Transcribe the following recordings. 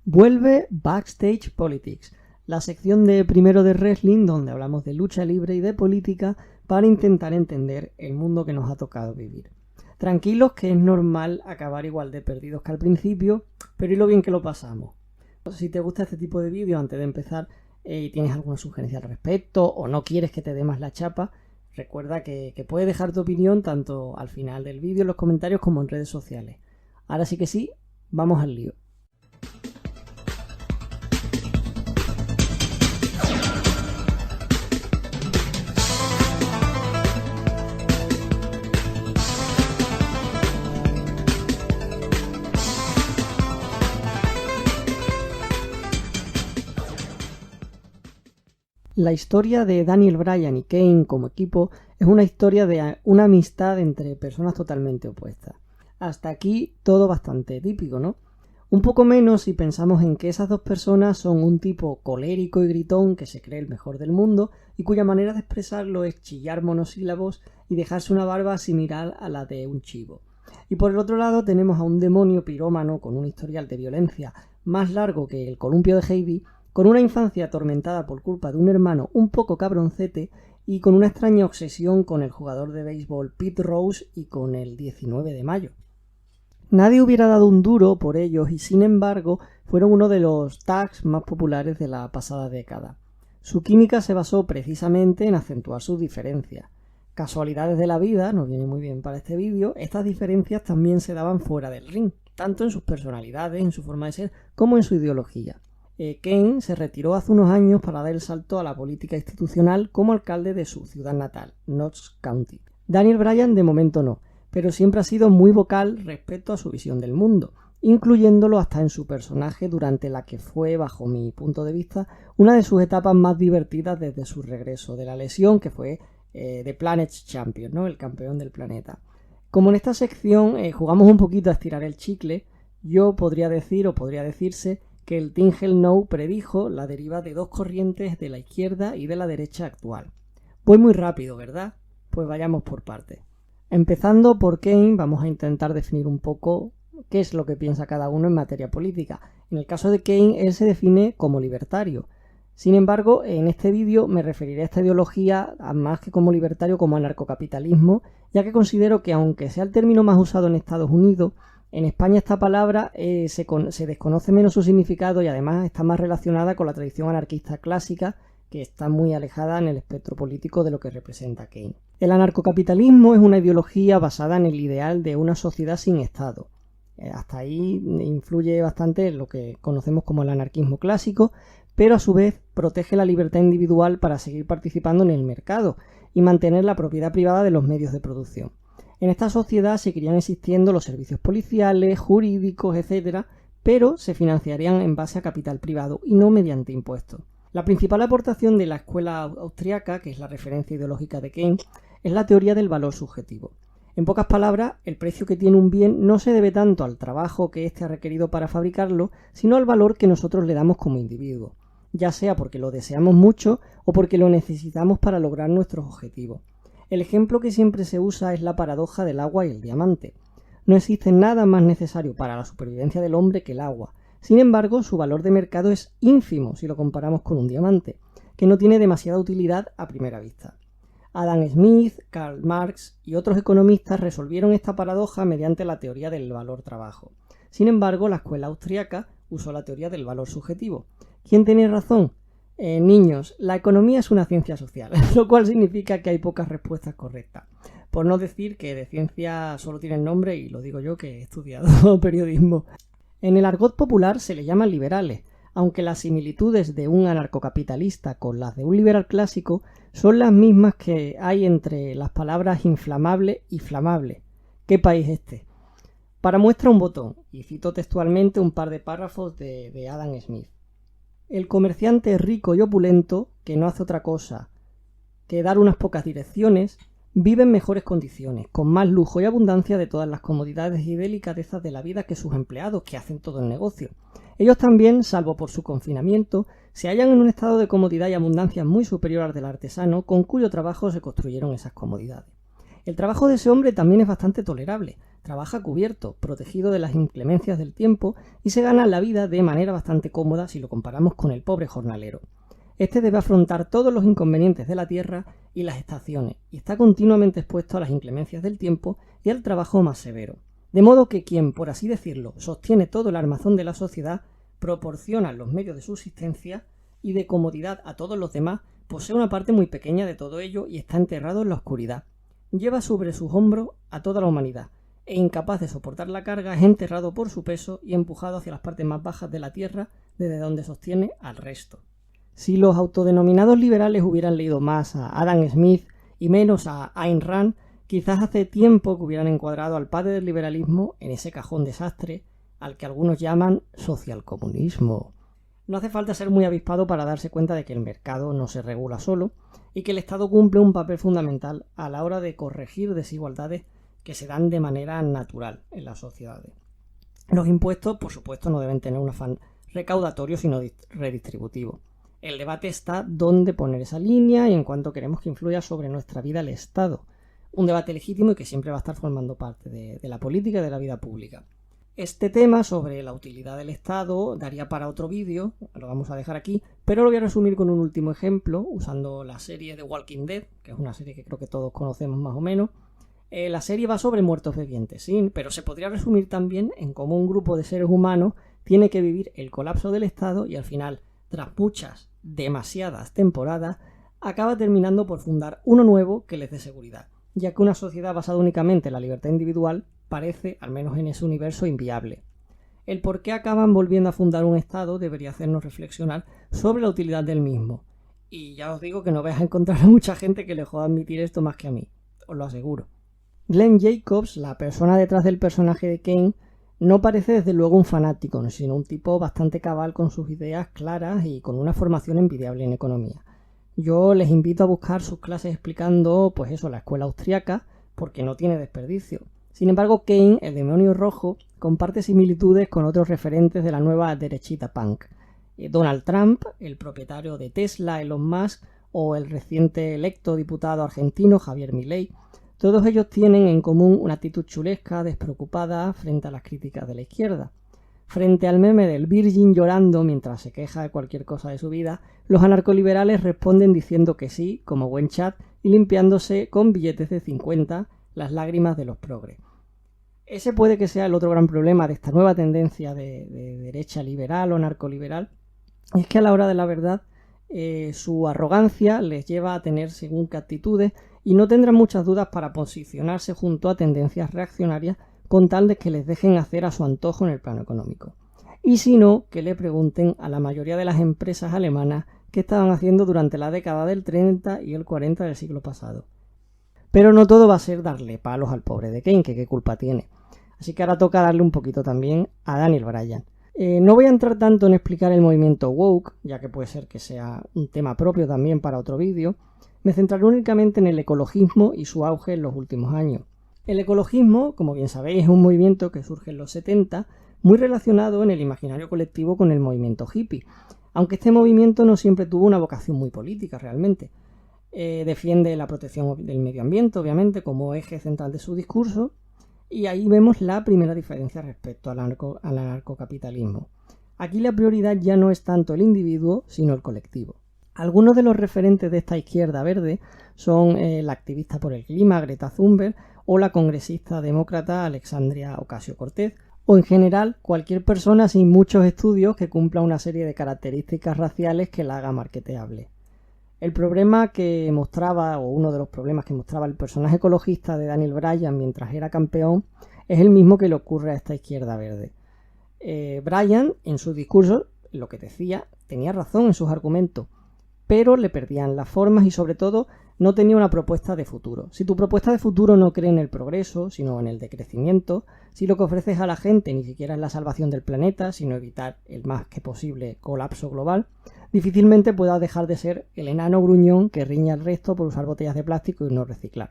Vuelve Backstage Politics, la sección de Primero de Wrestling donde hablamos de lucha libre y de política para intentar entender el mundo que nos ha tocado vivir. Tranquilos, que es normal acabar igual de perdidos que al principio, pero y lo bien que lo pasamos. Si te gusta este tipo de vídeo, antes de empezar, y tienes alguna sugerencia al respecto o no quieres que te dé más la chapa, recuerda que puedes dejar tu opinión tanto al final del vídeo en los comentarios como en redes sociales. Ahora sí que sí, vamos al lío. La historia de Daniel Bryan y Kane como equipo es una historia de una amistad entre personas totalmente opuestas. Hasta aquí todo bastante típico, ¿no? Un poco menos si pensamos en que esas dos personas son un tipo colérico y gritón que se cree el mejor del mundo y cuya manera de expresarlo es chillar monosílabos y dejarse una barba similar a la de un chivo. Y por el otro lado tenemos a un demonio pirómano con un historial de violencia más largo que el columpio de Heidi, con una infancia atormentada por culpa de un hermano un poco cabroncete y con una extraña obsesión con el jugador de béisbol Pete Rose y con el 19 de mayo. Nadie hubiera dado un duro por ellos y sin embargo fueron uno de los tags más populares de la pasada década. Su química se basó precisamente en acentuar sus diferencias. Casualidades de la vida, nos viene muy bien para este vídeo, estas diferencias también se daban fuera del ring, tanto en sus personalidades, en su forma de ser, como en su ideología. Kane se retiró hace unos años para dar el salto a la política institucional como alcalde de su ciudad natal, Notts County. Daniel Bryan de momento no, pero siempre ha sido muy vocal respecto a su visión del mundo, incluyéndolo hasta en su personaje durante la que fue, bajo mi punto de vista, una de sus etapas más divertidas desde su regreso de la lesión, que fue The Planet's Champion, ¿no? El campeón del planeta. Como en esta sección jugamos un poquito a estirar el chicle, yo podría decir o podría decirse que el Team Hell No predijo la deriva de dos corrientes de la izquierda y de la derecha actual. Voy muy rápido, ¿verdad? Pues vayamos por partes. Empezando por Kane, vamos a intentar definir un poco qué es lo que piensa cada uno en materia política. En el caso de Kane, él se define como libertario. Sin embargo, en este vídeo me referiré a esta ideología más que como libertario, como anarcocapitalismo, ya que considero que aunque sea el término más usado en Estados Unidos, en España esta palabra se desconoce menos su significado y además está más relacionada con la tradición anarquista clásica, que está muy alejada en el espectro político de lo que representa Kane. El anarcocapitalismo es una ideología basada en el ideal de una sociedad sin Estado. Hasta ahí influye bastante en lo que conocemos como el anarquismo clásico, pero a su vez protege la libertad individual para seguir participando en el mercado y mantener la propiedad privada de los medios de producción. En esta sociedad seguirían existiendo los servicios policiales, jurídicos, etc., pero se financiarían en base a capital privado y no mediante impuestos. La principal aportación de la escuela austriaca, que es la referencia ideológica de Kane, es la teoría del valor subjetivo. En pocas palabras, el precio que tiene un bien no se debe tanto al trabajo que éste ha requerido para fabricarlo, sino al valor que nosotros le damos como individuo, ya sea porque lo deseamos mucho o porque lo necesitamos para lograr nuestros objetivos. El ejemplo que siempre se usa es la paradoja del agua y el diamante. No existe nada más necesario para la supervivencia del hombre que el agua. Sin embargo, su valor de mercado es ínfimo si lo comparamos con un diamante, que no tiene demasiada utilidad a primera vista. Adam Smith, Karl Marx y otros economistas resolvieron esta paradoja mediante la teoría del valor trabajo. Sin embargo, la escuela austríaca usó la teoría del valor subjetivo. ¿Quién tiene razón? Niños, la economía es una ciencia social, lo cual significa que hay pocas respuestas correctas. Por no decir que de ciencia solo tiene el nombre, y lo digo yo que he estudiado periodismo. En el argot popular se le llaman liberales, aunque las similitudes de un anarcocapitalista con las de un liberal clásico son las mismas que hay entre las palabras inflamable y flamable. ¿Qué país este? Para muestra un botón, y cito textualmente un par de párrafos de Adam Smith. El comerciante rico y opulento, que no hace otra cosa que dar unas pocas direcciones, vive en mejores condiciones, con más lujo y abundancia de todas las comodidades y delicadezas de la vida que sus empleados, que hacen todo el negocio. Ellos también, salvo por su confinamiento, se hallan en un estado de comodidad y abundancia muy superior al del artesano, con cuyo trabajo se construyeron esas comodidades. El trabajo de ese hombre también es bastante tolerable, trabaja cubierto, protegido de las inclemencias del tiempo y se gana la vida de manera bastante cómoda si lo comparamos con el pobre jornalero. Este debe afrontar todos los inconvenientes de la tierra y las estaciones y está continuamente expuesto a las inclemencias del tiempo y al trabajo más severo. De modo que quien, por así decirlo, sostiene todo el armazón de la sociedad, proporciona los medios de subsistencia y de comodidad a todos los demás, posee una parte muy pequeña de todo ello y está enterrado en la oscuridad. Lleva sobre sus hombros a toda la humanidad, e incapaz de soportar la carga es enterrado por su peso y empujado hacia las partes más bajas de la tierra, desde donde sostiene al resto. Si los autodenominados liberales hubieran leído más a Adam Smith y menos a Ayn Rand, quizás hace tiempo que hubieran encuadrado al padre del liberalismo en ese cajón desastre al que algunos llaman socialcomunismo. No hace falta ser muy avispado para darse cuenta de que el mercado no se regula solo y que el Estado cumple un papel fundamental a la hora de corregir desigualdades que se dan de manera natural en las sociedades. Los impuestos, por supuesto, no deben tener un afán recaudatorio, sino redistributivo. El debate está dónde poner esa línea y en cuánto queremos que influya sobre nuestra vida el Estado. Un debate legítimo y que siempre va a estar formando parte de la política y de la vida pública. Este tema sobre la utilidad del Estado daría para otro vídeo, lo vamos a dejar aquí, pero lo voy a resumir con un último ejemplo, usando la serie de Walking Dead, que es una serie que creo que todos conocemos más o menos. La serie va sobre muertos vivientes, sí, pero se podría resumir también en cómo un grupo de seres humanos tiene que vivir el colapso del Estado y al final, tras muchas, demasiadas temporadas, acaba terminando por fundar uno nuevo que les dé seguridad, ya que una sociedad basada únicamente en la libertad individual parece, al menos en ese universo, inviable. El por qué acaban volviendo a fundar un Estado debería hacernos reflexionar sobre la utilidad del mismo. Y ya os digo que no vais a encontrar a mucha gente que le joda admitir esto más que a mí, os lo aseguro. Glenn Jacobs, la persona detrás del personaje de Kane, no parece desde luego un fanático, sino un tipo bastante cabal con sus ideas claras y con una formación envidiable en economía. Yo les invito a buscar sus clases explicando, pues eso, la escuela austriaca, porque no tiene desperdicio. Sin embargo, Kane, el demonio rojo, comparte similitudes con otros referentes de la nueva derechita punk. Donald Trump, el propietario de Tesla, Elon Musk, o el reciente electo diputado argentino Javier Milei, todos ellos tienen en común una actitud chulesca, despreocupada frente a las críticas de la izquierda. Frente al meme del Virgin llorando mientras se queja de cualquier cosa de su vida, los anarcoliberales responden diciendo que sí, como buen chat, y limpiándose con billetes de 50 las lágrimas de los progres. Ese puede que sea el otro gran problema de esta nueva tendencia de derecha liberal o narcoliberal, es que a la hora de la verdad su arrogancia les lleva a tener según qué actitudes y no tendrán muchas dudas para posicionarse junto a tendencias reaccionarias con tal de que les dejen hacer a su antojo en el plano económico. Y si no, que le pregunten a la mayoría de las empresas alemanas qué estaban haciendo durante la década del 30 y el 40 del siglo pasado. Pero no todo va a ser darle palos al pobre de Kane, que qué culpa tiene. Así que ahora toca darle un poquito también a Daniel Bryan. No voy a entrar tanto en explicar el movimiento woke, ya que puede ser que sea un tema propio también para otro vídeo. Me centraré únicamente en el ecologismo y su auge en los últimos años. El ecologismo, como bien sabéis, es un movimiento que surge en los 70, muy relacionado en el imaginario colectivo con el movimiento hippie, aunque este movimiento no siempre tuvo una vocación muy política realmente. Defiende la protección del medio ambiente, obviamente, como eje central de su discurso, y ahí vemos la primera diferencia respecto al anarcocapitalismo. Aquí la prioridad ya no es tanto el individuo, sino el colectivo. Algunos de los referentes de esta izquierda verde son la activista por el clima, Greta Thunberg, o la congresista demócrata Alexandria Ocasio-Cortez, o en general cualquier persona sin muchos estudios que cumpla una serie de características raciales que la haga marketeable. El problema que mostraba, o uno de los problemas que mostraba el personaje ecologista de Daniel Bryan mientras era campeón, es el mismo que le ocurre a esta izquierda verde. Bryan, en su discurso, lo que decía, tenía razón en sus argumentos, pero le perdían las formas y sobre todo no tenía una propuesta de futuro. Si tu propuesta de futuro no cree en el progreso, sino en el decrecimiento, si lo que ofreces a la gente ni siquiera es la salvación del planeta, sino evitar el más que posible colapso global, difícilmente puedas dejar de ser el enano gruñón que riña al resto por usar botellas de plástico y no reciclar.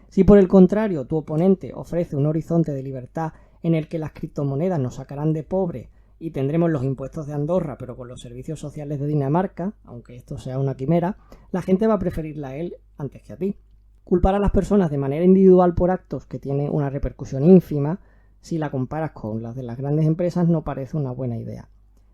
Si por el contrario tu oponente ofrece un horizonte de libertad en el que las criptomonedas nos sacarán de pobre y tendremos los impuestos de Andorra pero con los servicios sociales de Dinamarca, aunque esto sea una quimera, la gente va a preferirla a él antes que a ti. Culpar a las personas de manera individual por actos que tienen una repercusión ínfima, si la comparas con las de las grandes empresas, no parece una buena idea.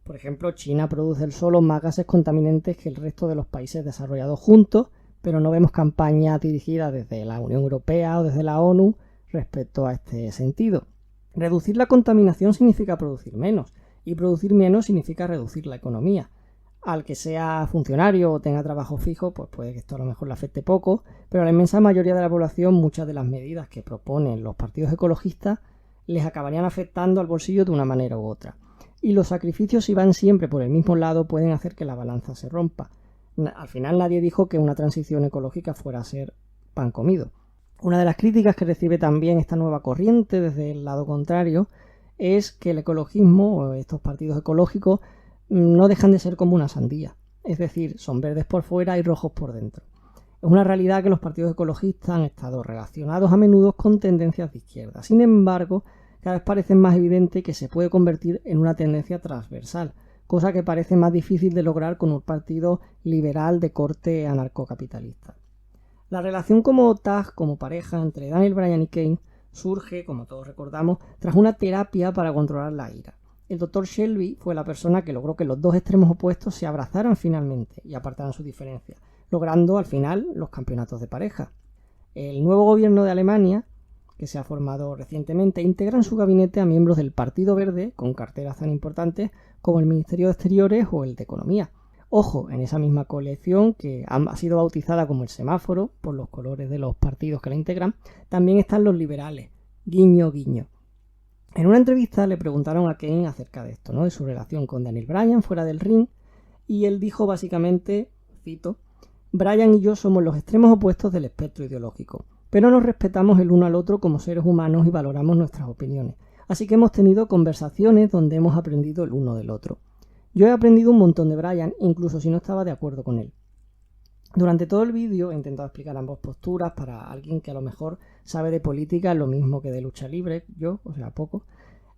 Por ejemplo, China produce solo más gases contaminantes que el resto de los países desarrollados juntos, pero no vemos campañas dirigidas desde la Unión Europea o desde la ONU respecto a este sentido. Reducir la contaminación significa producir menos, y producir menos significa reducir la economía. Al que sea funcionario o tenga trabajo fijo, pues puede que esto a lo mejor le afecte poco, pero a la inmensa mayoría de la población muchas de las medidas que proponen los partidos ecologistas les acabarían afectando al bolsillo de una manera u otra. Y los sacrificios, si van siempre por el mismo lado, pueden hacer que la balanza se rompa. Al final nadie dijo que una transición ecológica fuera a ser pan comido. Una de las críticas que recibe también esta nueva corriente desde el lado contrario es que el ecologismo o estos partidos ecológicos no dejan de ser como una sandía. Es decir, son verdes por fuera y rojos por dentro. Es una realidad que los partidos ecologistas han estado relacionados a menudo con tendencias de izquierda. Sin embargo, cada vez parece más evidente que se puede convertir en una tendencia transversal, cosa que parece más difícil de lograr con un partido liberal de corte anarcocapitalista. La relación como tag, como pareja entre Daniel Bryan y Kane surge, como todos recordamos, tras una terapia para controlar la ira. El Dr. Shelby fue la persona que logró que los dos extremos opuestos se abrazaran finalmente y apartaran sus diferencias, logrando al final los campeonatos de pareja. El nuevo gobierno de Alemania, que se ha formado recientemente, integra en su gabinete a miembros del Partido Verde con carteras tan importantes como el Ministerio de Exteriores o el de Economía. Ojo, en esa misma coalición, que ha sido bautizada como el semáforo por los colores de los partidos que la integran, también están los liberales. Guiño, guiño. En una entrevista le preguntaron a Kane acerca de esto, ¿no? De su relación con Daniel Bryan fuera del ring, y él dijo básicamente, cito, Bryan y yo somos los extremos opuestos del espectro ideológico, pero nos respetamos el uno al otro como seres humanos y valoramos nuestras opiniones. Así que hemos tenido conversaciones donde hemos aprendido el uno del otro. Yo he aprendido un montón de Bryan, incluso si no estaba de acuerdo con él. Durante todo el vídeo he intentado explicar ambas posturas para alguien que a lo mejor sabe de política lo mismo que de lucha libre, yo, o sea, poco.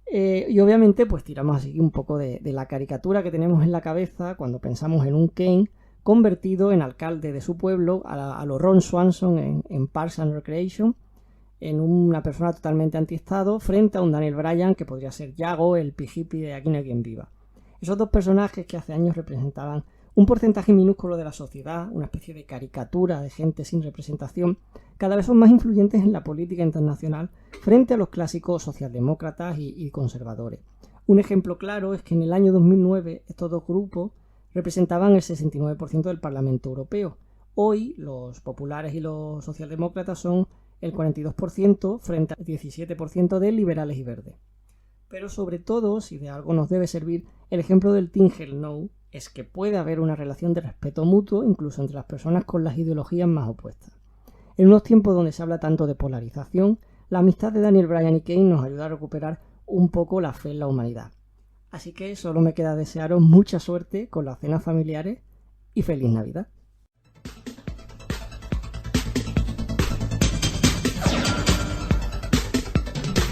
Y obviamente pues tiramos así un poco de la caricatura que tenemos en la cabeza cuando pensamos en un Kane convertido en alcalde de su pueblo a lo Ron Swanson en Parks and Recreation, en una persona totalmente antiestado frente a un Daniel Bryan que podría ser Yago, el pijipi de Aquí no hay quien viva. Esos dos personajes que hace años representaban un porcentaje minúsculo de la sociedad, una especie de caricatura de gente sin representación, cada vez son más influyentes en la política internacional frente a los clásicos socialdemócratas y conservadores. Un ejemplo claro es que en el año 2009 estos dos grupos representaban el 69% del Parlamento Europeo. Hoy los populares y los socialdemócratas son el 42% frente al 17% de liberales y verdes. Pero sobre todo, si de algo nos debe servir, el ejemplo del Team Hell No es que puede haber una relación de respeto mutuo incluso entre las personas con las ideologías más opuestas. En unos tiempos donde se habla tanto de polarización, la amistad de Daniel Bryan y Kane nos ayuda a recuperar un poco la fe en la humanidad. Así que solo me queda desearos mucha suerte con las cenas familiares y feliz Navidad.